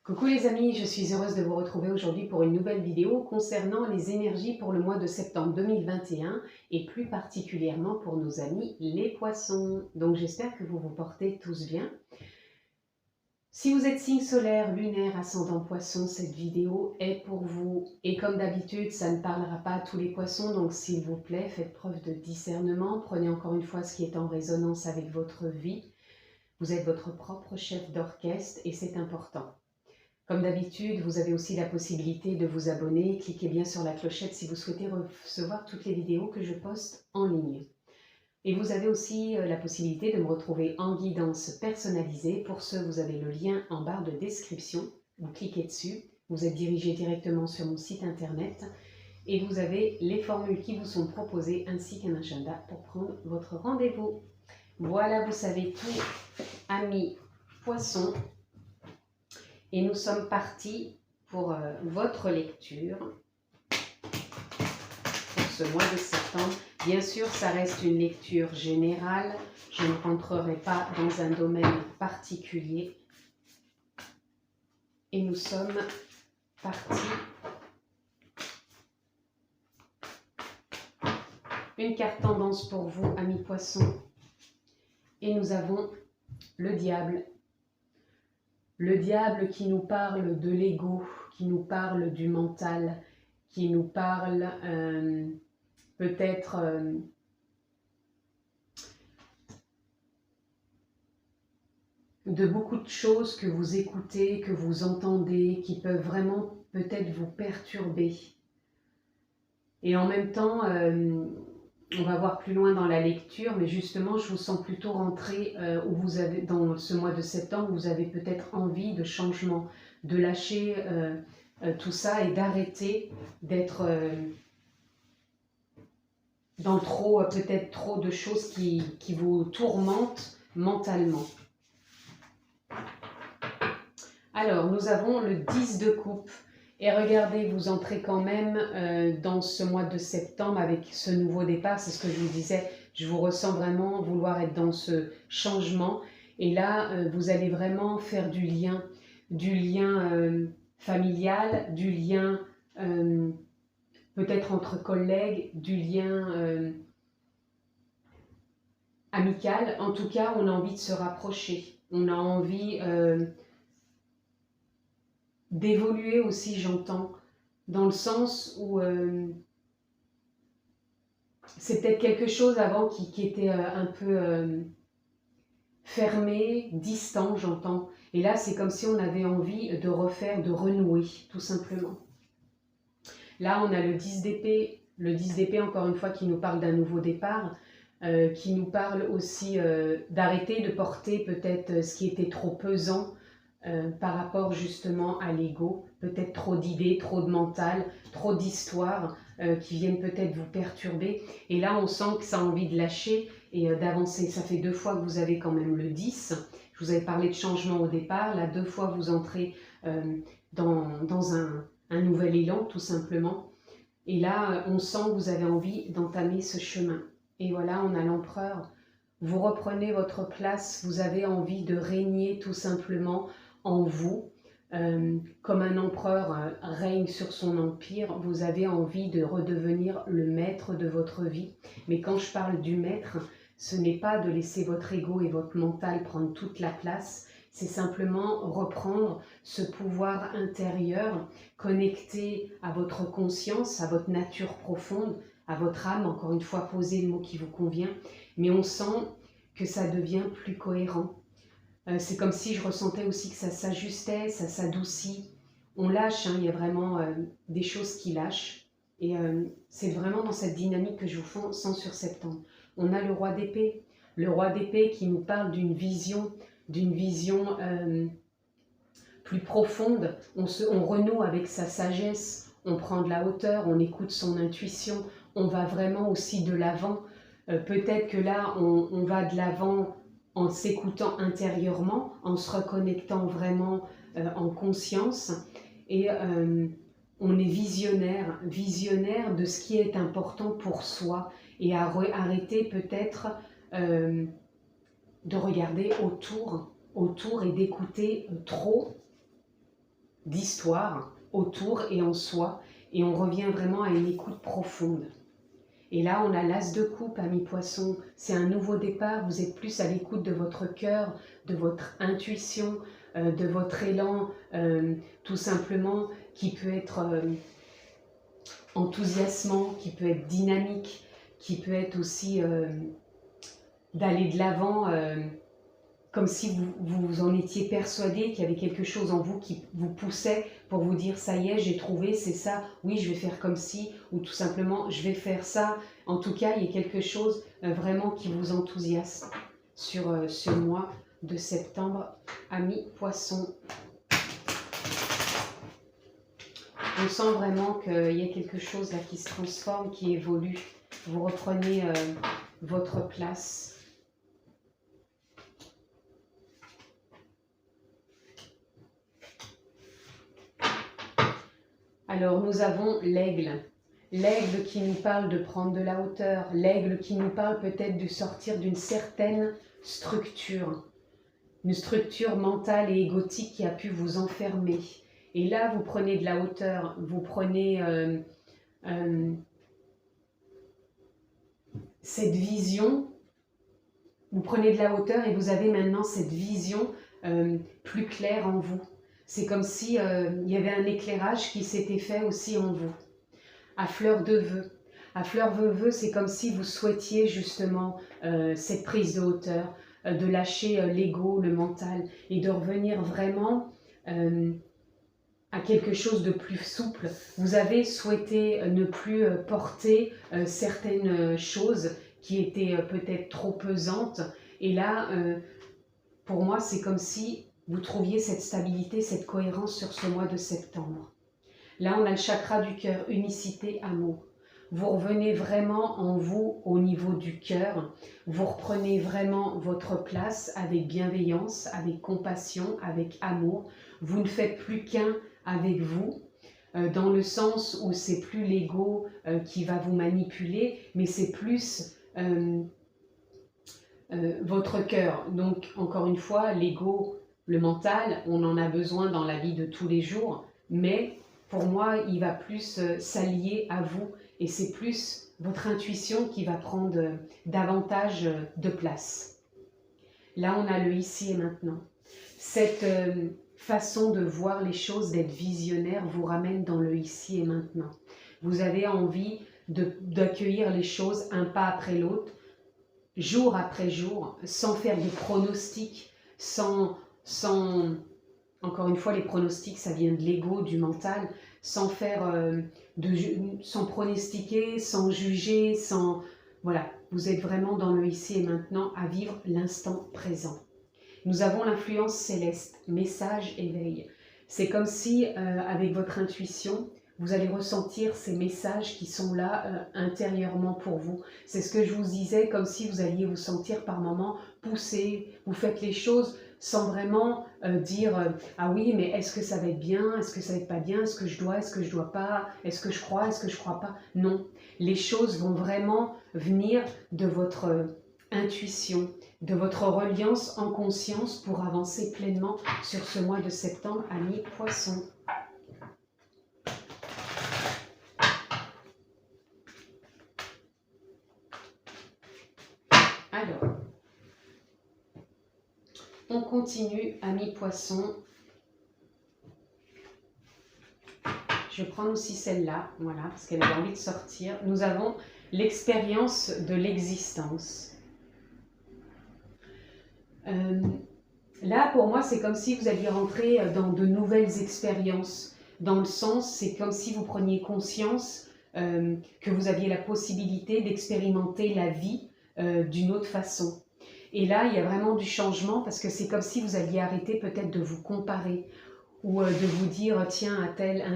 Coucou les amis, je suis heureuse de vous retrouver aujourd'hui pour une nouvelle vidéo concernant les énergies pour le mois de septembre 2021 et plus particulièrement pour nos amis les poissons. Donc j'espère que vous vous portez tous bien. Si vous êtes signe solaire, lunaire, ascendant poisson, cette vidéo est pour vous. Et comme d'habitude, ça ne parlera pas à tous les poissons, donc s'il vous plaît, faites preuve de discernement. Prenez encore une fois ce qui est en résonance avec votre vie. Vous êtes votre propre chef d'orchestre et c'est important. Comme d'habitude, vous avez aussi la possibilité de vous abonner. Cliquez bien sur la clochette si vous souhaitez recevoir toutes les vidéos que je poste en ligne. Et vous avez aussi la possibilité de me retrouver en guidance personnalisée. Pour ce, vous avez le lien en barre de description. Vous cliquez dessus, vous êtes dirigé directement sur mon site internet et vous avez les formules qui vous sont proposées ainsi qu'un agenda pour prendre votre rendez-vous. Voilà, vous savez tout, amis poissons. Et nous sommes partis pour votre lecture pour ce mois de septembre. Bien sûr, ça reste une lecture générale. Je ne rentrerai pas dans un domaine particulier. Et nous sommes partis. Une carte tendance pour vous, amis poissons. Et nous avons le diable. Le diable qui nous parle de l'ego, qui nous parle du mental, qui nous parle peut-être de beaucoup de choses que vous écoutez, que vous entendez, qui peuvent vraiment peut-être vous perturber. Et en même temps, on va voir plus loin dans la lecture, mais justement, je vous sens plutôt rentrer où vous avez, dans ce mois de septembre, vous avez peut-être envie de changement, de lâcher tout ça et d'arrêter d'être dans peut-être trop de choses qui vous tourmentent mentalement. Alors, nous avons le 10 de coupe. Et regardez, vous entrez quand même dans ce mois de septembre avec ce nouveau départ. C'est ce que je vous disais, je vous ressens vraiment vouloir être dans ce changement. Et là, vous allez vraiment faire du lien familial, du lien peut-être entre collègues, du lien amical. En tout cas, on a envie de se rapprocher. On a envie d'évoluer aussi, j'entends, dans le sens où c'est peut-être quelque chose avant qui était un peu fermé, distant, j'entends. Et là, c'est comme si on avait envie de refaire, de renouer, tout simplement. Là, on a le 10 d'épée. Le 10 d'épée, encore une fois, qui nous parle d'un nouveau départ, qui nous parle aussi d'arrêter de porter peut-être ce qui était trop pesant, par rapport justement à l'ego, peut-être trop d'idées, trop de mental, trop d'histoires qui viennent peut-être vous perturber. Et là, on sent que ça a envie de lâcher et d'avancer. Ça fait 2 fois que vous avez quand même le 10. Je vous avais parlé de changement au départ. Là, 2 fois, vous entrez dans un nouvel élan, tout simplement. Et là, on sent que vous avez envie d'entamer ce chemin. Et voilà, on a l'empereur. Vous reprenez votre place, vous avez envie de régner tout simplement en vous, comme un empereur règne sur son empire, vous avez envie de redevenir le maître de votre vie. Mais quand je parle du maître, ce n'est pas de laisser votre ego et votre mental prendre toute la place, c'est simplement reprendre ce pouvoir intérieur, connecté à votre conscience, à votre nature profonde, à votre âme, encore une fois, posez le mot qui vous convient, mais on sent que ça devient plus cohérent. C'est comme si je ressentais aussi que ça s'ajustait, ça s'adoucit. On lâche, hein, il y a vraiment des choses qui lâchent. Et c'est vraiment dans cette dynamique que je vous sens sur septembre. On a le roi d'épée. Le roi d'épée qui nous parle d'une vision plus profonde. On renoue avec sa sagesse, on prend de la hauteur, on écoute son intuition, on va vraiment aussi de l'avant. Peut-être que là, on va de l'avant en s'écoutant intérieurement, en se reconnectant vraiment en conscience. Et on est visionnaire de ce qui est important pour soi. Et à arrêter peut-être de regarder autour et d'écouter trop d'histoire autour et en soi, et on revient vraiment à une écoute profonde. Et là, on a l'as de coupe, amis poissons, c'est un nouveau départ, vous êtes plus à l'écoute de votre cœur, de votre intuition, de votre élan, tout simplement, qui peut être enthousiasmant, qui peut être dynamique, qui peut être aussi d'aller de l'avant, comme si vous en étiez persuadé qu'il y avait quelque chose en vous qui vous poussait pour vous dire ça y est, j'ai trouvé, c'est ça, oui, je vais faire comme si, ou tout simplement, je vais faire ça. En tout cas, il y a quelque chose vraiment qui vous enthousiasme sur ce mois de septembre, amis poissons. On sent vraiment qu'il y a quelque chose là qui se transforme, qui évolue. Vous reprenez votre place. Alors, nous avons l'aigle. L'aigle qui nous parle de prendre de la hauteur. L'aigle qui nous parle peut-être de sortir d'une certaine structure. Une structure mentale et égotique qui a pu vous enfermer. Et là, vous prenez de la hauteur. Vous prenez cette vision. Vous prenez de la hauteur et vous avez maintenant cette vision plus claire en vous. C'est comme si il y avait un éclairage qui s'était fait aussi en vous, à fleur de vœux. À fleur de vœux, c'est comme si vous souhaitiez justement cette prise de hauteur, de lâcher l'ego, le mental, et de revenir vraiment à quelque chose de plus souple. Vous avez souhaité ne plus porter certaines choses qui étaient peut-être trop pesantes, et là, pour moi, c'est comme si vous trouviez cette stabilité, cette cohérence sur ce mois de septembre. Là, on a le chakra du cœur, unicité, amour. Vous revenez vraiment en vous au niveau du cœur. Vous reprenez vraiment votre place avec bienveillance, avec compassion, avec amour. Vous ne faites plus qu'un avec vous, dans le sens où c'est plus l'ego qui va vous manipuler, mais c'est plus votre cœur. Donc, encore une fois, l'ego, le mental, on en a besoin dans la vie de tous les jours, mais pour moi, il va plus s'allier à vous et c'est plus votre intuition qui va prendre davantage de place. Là, on a le ici et maintenant. Cette façon de voir les choses, d'être visionnaire, vous ramène dans le ici et maintenant. Vous avez envie d'accueillir les choses un pas après l'autre, jour après jour, sans faire de pronostics, encore une fois, les pronostics, ça vient de l'ego, du mental, sans pronostiquer, sans juger, voilà, vous êtes vraiment dans le ici et maintenant à vivre l'instant présent. Nous avons l'influence céleste, message, éveil. C'est comme si, avec votre intuition, vous allez ressentir ces messages qui sont là intérieurement pour vous. C'est ce que je vous disais, comme si vous alliez vous sentir par moments poussé. Vous faites les choses sans vraiment dire ah oui, mais est-ce que ça va être bien, est-ce que ça va être pas bien, est-ce que je dois pas, est-ce que je crois pas. Non, les choses vont vraiment venir de votre intuition, de votre reliance en conscience pour avancer pleinement sur ce mois de septembre, amis poissons. Alors, on continue, amis poissons. Je vais prendre aussi celle-là, voilà, parce qu'elle a envie de sortir. Nous avons l'expérience de l'existence. Là, pour moi, c'est comme si vous alliez rentrer dans de nouvelles expériences. Dans le sens, c'est comme si vous preniez conscience que vous aviez la possibilité d'expérimenter la vie d'une autre façon. Et là, il y a vraiment du changement parce que c'est comme si vous alliez arrêter peut-être de vous comparer ou de vous dire tiens, un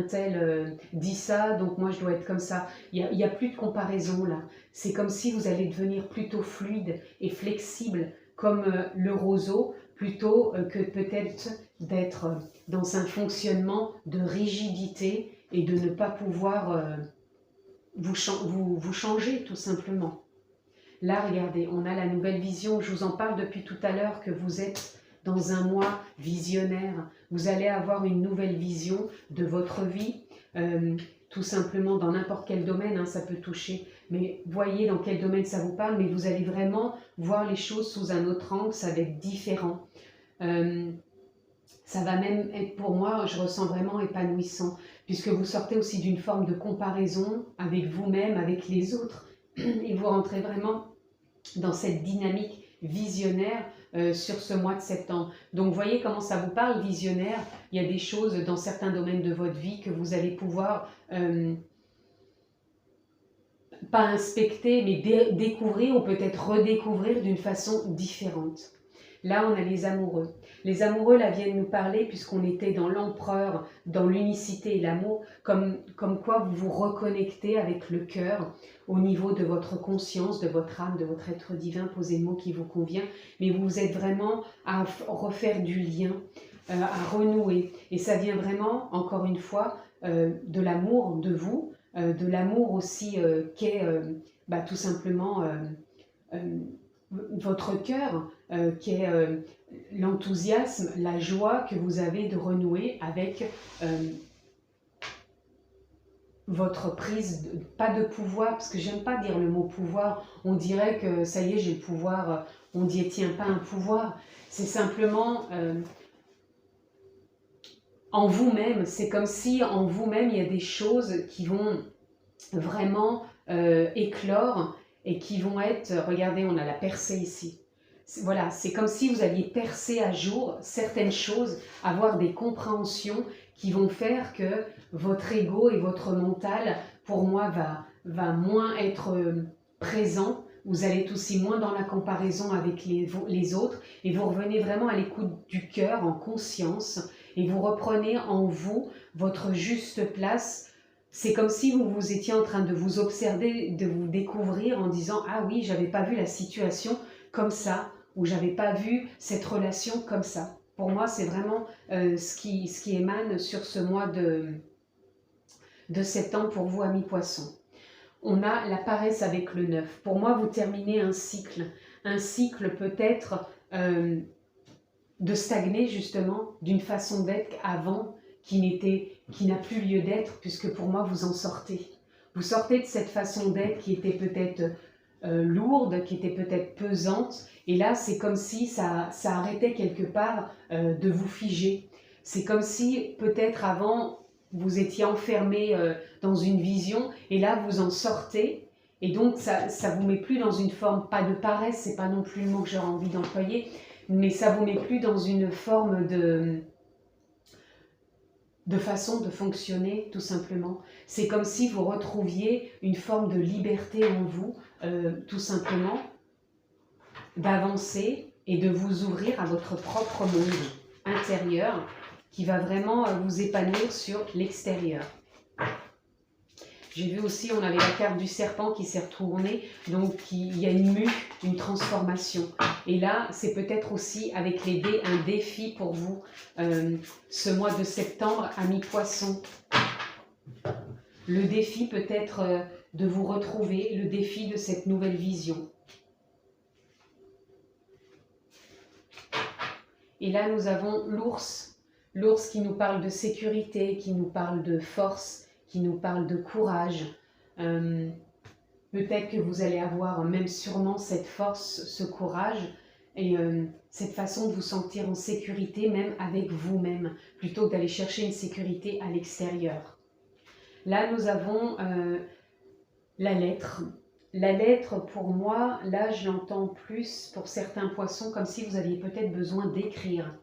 tel dit ça, donc moi je dois être comme ça. Il n'y a plus de comparaison là. C'est comme si vous allez devenir plutôt fluide et flexible comme le roseau, plutôt que peut-être d'être dans un fonctionnement de rigidité et de ne pas pouvoir vous changer tout simplement. Là, regardez, on a la nouvelle vision. Je vous en parle depuis tout à l'heure que vous êtes dans un mois visionnaire. Vous allez avoir une nouvelle vision de votre vie, tout simplement dans n'importe quel domaine, hein, ça peut toucher. Mais voyez dans quel domaine ça vous parle, mais vous allez vraiment voir les choses sous un autre angle, ça va être différent. Ça va même être pour moi, je ressens vraiment épanouissant, puisque vous sortez aussi d'une forme de comparaison avec vous-même, avec les autres, et vous rentrez vraiment dans cette dynamique visionnaire sur ce mois de septembre. Donc voyez comment ça vous parle, visionnaire. Il y a des choses dans certains domaines de votre vie que vous allez pouvoir, pas inspecter, mais découvrir ou peut-être redécouvrir d'une façon différente. Là, on a les amoureux. Les amoureux, là, viennent nous parler, puisqu'on était dans l'empereur, dans l'unicité et l'amour, comme quoi vous vous reconnectez avec le cœur, au niveau de votre conscience, de votre âme, de votre être divin, posez le mot qui vous convient, mais vous êtes vraiment à refaire du lien, à renouer. Et ça vient vraiment, encore une fois, de l'amour de vous, de l'amour aussi qu'est tout simplement votre cœur, qui est l'enthousiasme, la joie que vous avez de renouer avec votre prise, pas de pouvoir, parce que j'aime pas dire le mot pouvoir, on dirait que ça y est, j'ai le pouvoir, on n'y tient pas un pouvoir, c'est simplement en vous-même, c'est comme si en vous-même il y a des choses qui vont vraiment éclore et qui vont être, regardez, on a la percée ici. Voilà, c'est comme si vous alliez percer à jour certaines choses, avoir des compréhensions qui vont faire que votre ego et votre mental, pour moi, va moins être présent. Vous allez être aussi moins dans la comparaison avec les autres et vous revenez vraiment à l'écoute du cœur, en conscience, et vous reprenez en vous votre juste place. C'est comme si vous étiez en train de vous observer, de vous découvrir en disant « Ah oui, j'avais pas vu la situation comme ça » ou « J'avais pas vu cette relation comme ça ». Pour moi, c'est vraiment ce qui émane sur ce mois de septembre pour vous, amis poissons. On a la paresse avec le 9. Pour moi, vous terminez un cycle. Un cycle peut-être de stagner justement d'une façon d'être avant qui n'a plus lieu d'être, puisque pour moi vous en sortez. Vous sortez de cette façon d'être qui était peut-être lourde, qui était peut-être pesante, et là c'est comme si ça arrêtait quelque part de vous figer. C'est comme si peut-être avant vous étiez enfermé dans une vision, et là vous en sortez, et donc ça vous met plus dans une forme, pas de paresse, c'est pas non plus le mot que j'aurais envie d'employer, mais ça vous met plus dans une forme de façon de fonctionner, tout simplement. C'est comme si vous retrouviez une forme de liberté en vous, tout simplement, d'avancer et de vous ouvrir à votre propre monde intérieur qui va vraiment vous épanouir sur l'extérieur. J'ai vu aussi, on avait la carte du serpent qui s'est retournée, donc il y a une mue, une transformation. Et là, c'est peut-être aussi avec les dés un défi pour vous, ce mois de septembre, amis poissons. Le défi peut-être de vous retrouver, le défi de cette nouvelle vision. Et là, nous avons l'ours. L'ours qui nous parle de sécurité, qui nous parle de force, qui nous parle de courage. Peut-être que vous allez avoir même sûrement cette force, ce courage et cette façon de vous sentir en sécurité même avec vous-même, plutôt que d'aller chercher une sécurité à l'extérieur. Là, nous avons la lettre. La lettre, pour moi, là, je l'entends plus pour certains poissons, comme si vous aviez peut-être besoin d'écrire.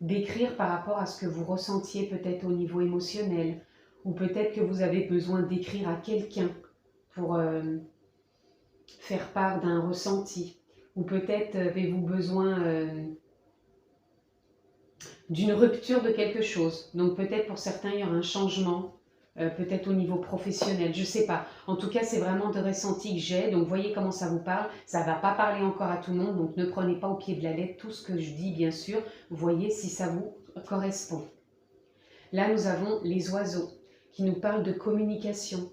D'écrire par rapport à ce que vous ressentiez peut-être au niveau émotionnel, ou peut-être que vous avez besoin d'écrire à quelqu'un pour faire part d'un ressenti, ou peut-être avez-vous besoin d'une rupture de quelque chose. Donc peut-être pour certains il y aura un changement, peut-être au niveau professionnel, je ne sais pas. En tout cas c'est vraiment de ressenti que j'ai, donc voyez comment ça vous parle. Ça ne va pas parler encore à tout le monde, donc ne prenez pas au pied de la lettre tout ce que je dis bien sûr, voyez si ça vous correspond. Là nous avons les oiseaux qui nous parlent de communication.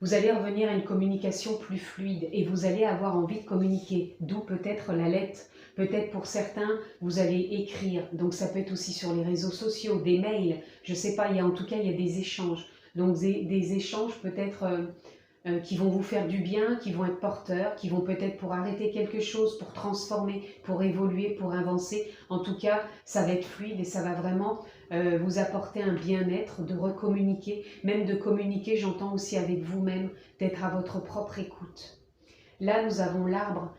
Vous allez revenir à une communication plus fluide et vous allez avoir envie de communiquer, d'où peut-être la lettre. Peut-être pour certains, vous allez écrire, donc ça peut être aussi sur les réseaux sociaux, des mails, je ne sais pas, en tout cas il y a des échanges. Donc des échanges peut-être qui vont vous faire du bien, qui vont être porteurs, qui vont peut-être pour arrêter quelque chose, pour transformer, pour évoluer, pour avancer. En tout cas, ça va être fluide et ça va vraiment vous apporter un bien-être, de recommuniquer, même de communiquer, j'entends aussi avec vous-même, d'être à votre propre écoute. Là, nous avons l'arbre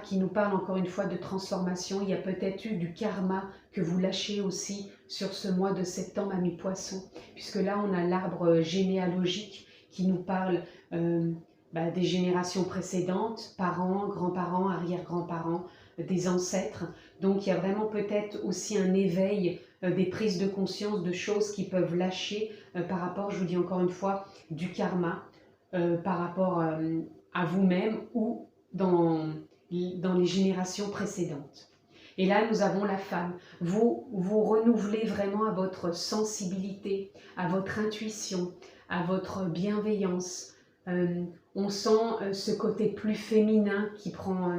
qui nous parle encore une fois de transformation. Il y a peut-être eu du karma que vous lâchez aussi sur ce mois de septembre à mi-poisson, puisque là, on a l'arbre généalogique qui nous parle des générations précédentes, parents, grands-parents, arrière-grands-parents, des ancêtres. Donc, il y a vraiment peut-être aussi un éveil, des prises de conscience de choses qui peuvent lâcher par rapport, je vous dis encore une fois, du karma, par rapport à vous-même ou dans les générations précédentes. Et là, nous avons la femme. Vous renouvelez vraiment à votre sensibilité, à votre intuition, à votre bienveillance. On sent ce côté plus féminin qui prend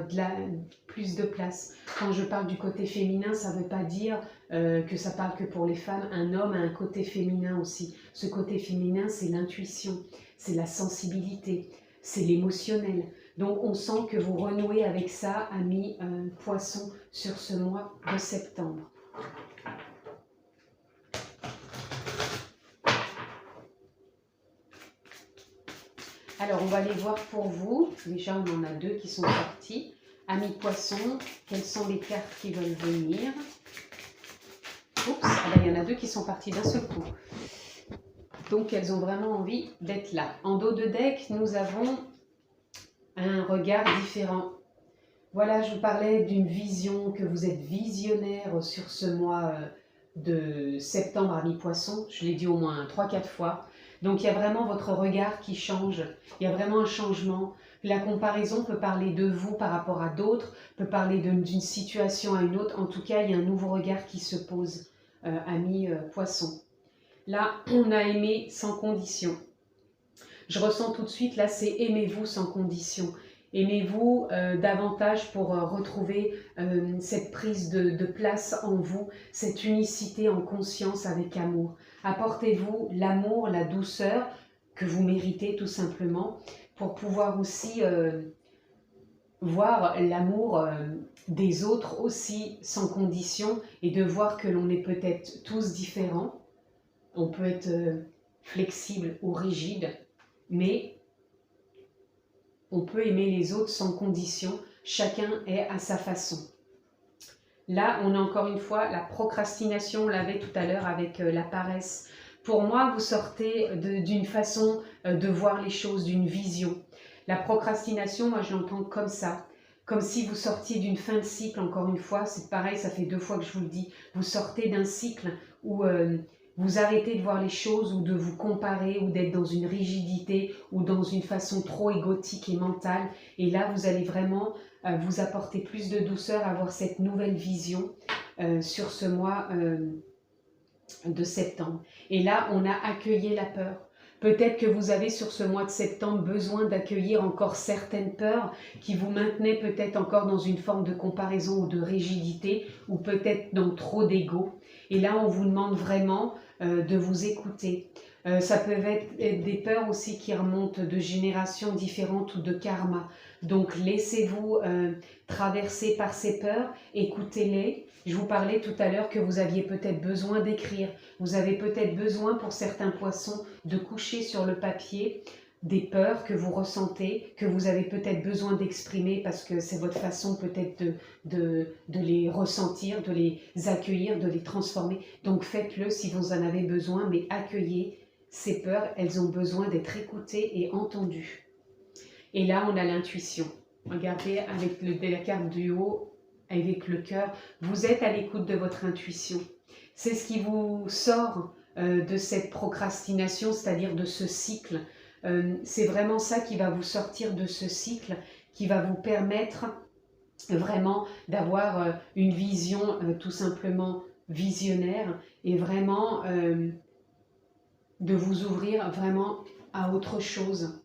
plus de place. Quand je parle du côté féminin, ça ne veut pas dire que ça parle que pour les femmes. Un homme a un côté féminin aussi. Ce côté féminin, c'est l'intuition, c'est la sensibilité, c'est l'émotionnel. Donc on sent que vous renouez avec ça à mi-poisson sur ce mois de septembre. Alors on va aller voir pour vous. Déjà on en a 2 qui sont sortis. À mi-poisson, quelles sont les cartes qui veulent venir? Oups, il y en a 2 qui sont partis d'un seul coup. Donc elles ont vraiment envie d'être là. En dos de deck, nous avons un regard différent. Voilà, je vous parlais d'une vision, que vous êtes visionnaire sur ce mois de septembre à mi-poisson. Je l'ai dit au moins 3-4 fois. Donc il y a vraiment votre regard qui change. Il y a vraiment un changement. La comparaison peut parler de vous par rapport à d'autres, peut parler d'une situation à une autre. En tout cas, il y a un nouveau regard qui se pose à mi-poisson. Là, on a aimé sans condition. Je ressens tout de suite, là, c'est aimez-vous sans condition. Aimez-vous davantage pour retrouver cette prise de place en vous, cette unicité en conscience avec amour. Apportez-vous l'amour, la douceur que vous méritez tout simplement pour pouvoir aussi voir l'amour des autres aussi sans condition et de voir que l'on est peut-être tous différents. On peut être flexible ou rigide, mais on peut aimer les autres sans condition. Chacun est à sa façon. Là, on a encore une fois la procrastination, on l'avait tout à l'heure avec la paresse. Pour moi, vous sortez d'une façon de voir les choses, d'une vision. La procrastination, moi je l'entends comme ça. Comme si vous sortiez d'une fin de cycle, encore une fois, c'est pareil, ça fait 2 fois que je vous le dis. Vous sortez d'un cycle où vous arrêtez de voir les choses ou de vous comparer ou d'être dans une rigidité ou dans une façon trop égotique et mentale. Et là, vous allez vraiment vous apporter plus de douceur, avoir cette nouvelle vision sur ce mois de septembre. Et là, on a accueilli la peur. Peut-être que vous avez sur ce mois de septembre besoin d'accueillir encore certaines peurs qui vous maintenaient peut-être encore dans une forme de comparaison ou de rigidité ou peut-être dans trop d'ego. Et là, on vous demande vraiment de vous écouter. Ça peut être des peurs aussi qui remontent de générations différentes ou de karma. Donc, laissez-vous traverser par ces peurs, écoutez-les. Je vous parlais tout à l'heure que vous aviez peut-être besoin d'écrire. Vous avez peut-être besoin pour certains poissons de coucher sur le papier des peurs que vous ressentez, que vous avez peut-être besoin d'exprimer parce que c'est votre façon peut-être de les ressentir, de les accueillir, de les transformer. Donc faites-le si vous en avez besoin, mais accueillez ces peurs, elles ont besoin d'être écoutées et entendues. Et là, on a l'intuition. Regardez avec la carte du haut, avec le cœur, vous êtes à l'écoute de votre intuition. C'est ce qui vous sort de cette procrastination, c'est-à-dire de ce cycle. C'est vraiment ça qui va vous sortir de ce cycle, qui va vous permettre vraiment d'avoir une vision tout simplement visionnaire et vraiment de vous ouvrir vraiment à autre chose.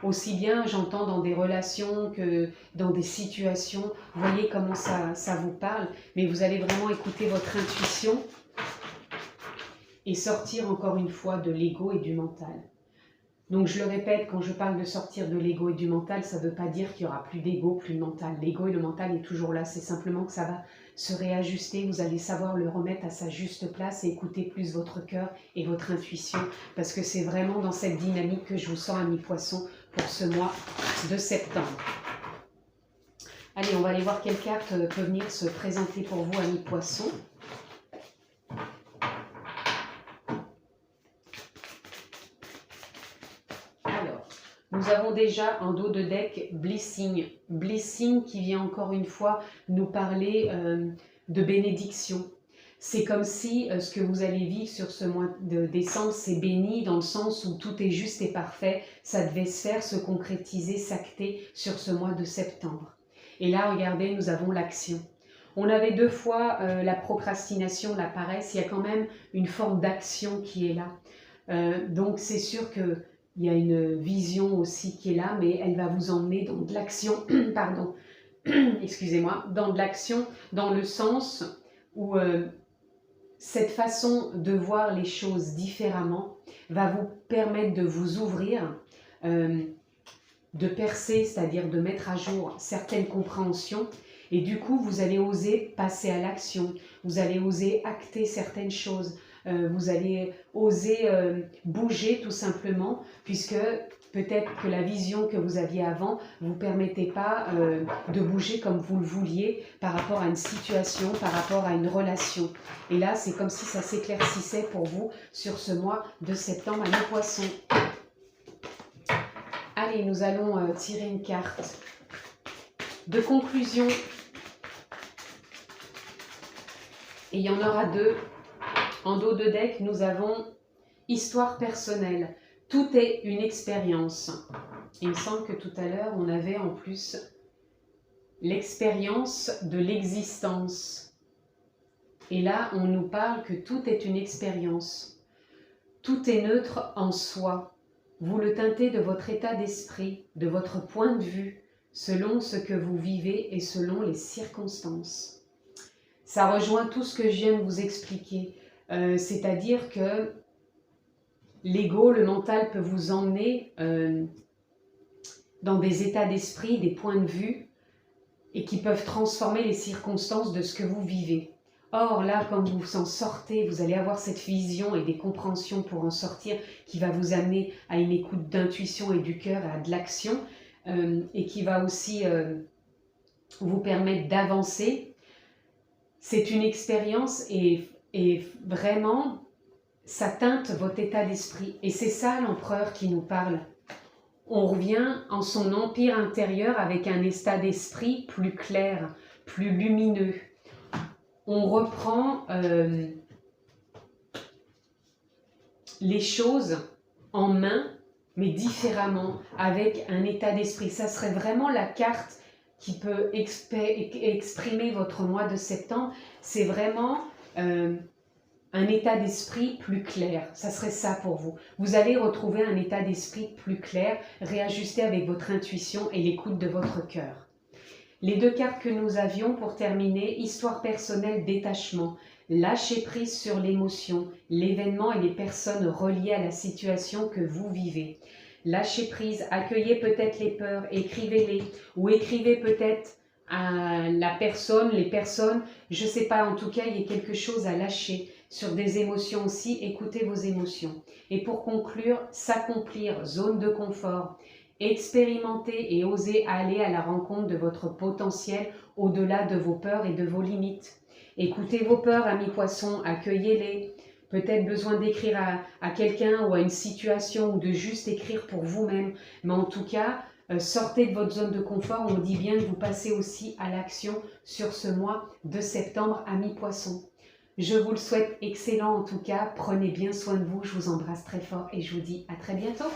Aussi bien, j'entends dans des relations que dans des situations. Vous voyez comment ça vous parle. Mais vous allez vraiment écouter votre intuition et sortir encore une fois de l'ego et du mental. Donc je le répète, quand je parle de sortir de l'ego et du mental, ça ne veut pas dire qu'il n'y aura plus d'ego, plus de mental. L'ego et le mental est toujours là, c'est simplement que ça va se réajuster, vous allez savoir le remettre à sa juste place et écouter plus votre cœur et votre intuition, parce que c'est vraiment dans cette dynamique que je vous sens, amis poissons, pour ce mois de septembre. Allez, on va aller voir quelle carte peut venir se présenter pour vous, amis poissons. Nous avons déjà en dos de deck Blessing. Blessing qui vient encore une fois nous parler de bénédiction. C'est comme si ce que vous allez vivre sur ce mois de décembre, c'est béni dans le sens où tout est juste et parfait. Ça devait se faire, se concrétiser, s'acter sur ce mois de septembre. Et là, regardez, nous avons l'action. On avait deux fois la procrastination, la paresse. Il y a quand même une forme d'action qui est là. Donc c'est sûr que il y a une vision aussi qui est là, mais elle va vous emmener dans de l'action, pardon, excusez-moi, dans de l'action, dans le sens où cette façon de voir les choses différemment va vous permettre de vous ouvrir, de percer, c'est-à-dire de mettre à jour certaines compréhensions, et du coup, vous allez oser passer à l'action, vous allez oser acter certaines choses. Vous allez oser bouger tout simplement, puisque peut-être que la vision que vous aviez avant ne vous permettait pas de bouger comme vous le vouliez par rapport à une situation, par rapport à une relation. Et là, c'est comme si ça s'éclaircissait pour vous sur ce mois de septembre, amis poissons. Allez, nous allons tirer une carte de conclusion. Et il y en aura deux. En dos de deck, nous avons histoire personnelle. Tout est une expérience. Il me semble que tout à l'heure, on avait en plus l'expérience de l'existence. Et là, on nous parle que tout est une expérience. Tout est neutre en soi. Vous le teintez de votre état d'esprit, de votre point de vue, selon ce que vous vivez et selon les circonstances. Ça rejoint tout ce que je viens de vous expliquer. C'est-à-dire que l'ego, le mental peut vous emmener dans des états d'esprit, des points de vue et qui peuvent transformer les circonstances de ce que vous vivez. Or là, quand vous en sortez, vous allez avoir cette vision et des compréhensions pour en sortir qui va vous amener à une écoute d'intuition et du cœur, à de l'action et qui va aussi vous permettre d'avancer. C'est une expérience et vraiment, ça teinte votre état d'esprit. Et c'est ça l'empereur qui nous parle. On revient en son empire intérieur avec un état d'esprit plus clair, plus lumineux. On reprend les choses en main, mais différemment, avec un état d'esprit. Ça serait vraiment la carte qui peut exprimer votre mois de septembre. C'est vraiment un état d'esprit plus clair. Ça serait ça pour vous. Vous allez retrouver un état d'esprit plus clair, réajusté avec votre intuition et l'écoute de votre cœur. Les deux cartes que nous avions pour terminer, histoire personnelle, détachement, lâcher prise sur l'émotion, l'événement et les personnes reliées à la situation que vous vivez. Lâchez prise, accueillez peut-être les peurs, écrivez-les ou écrivez peut-être à la personne, les personnes, je ne sais pas, en tout cas, il y a quelque chose à lâcher. Sur des émotions aussi, écoutez vos émotions. Et pour conclure, s'accomplir, zone de confort, expérimenter et oser aller à la rencontre de votre potentiel au-delà de vos peurs et de vos limites. Écoutez vos peurs, amis poissons, accueillez-les. Peut-être besoin d'écrire à quelqu'un ou à une situation ou de juste écrire pour vous-même. Mais en tout cas, sortez de votre zone de confort. On dit bien que vous passez aussi à l'action sur ce mois de septembre, amis poissons. Je vous le souhaite excellent en tout cas. Prenez bien soin de vous. Je vous embrasse très fort et je vous dis à très bientôt.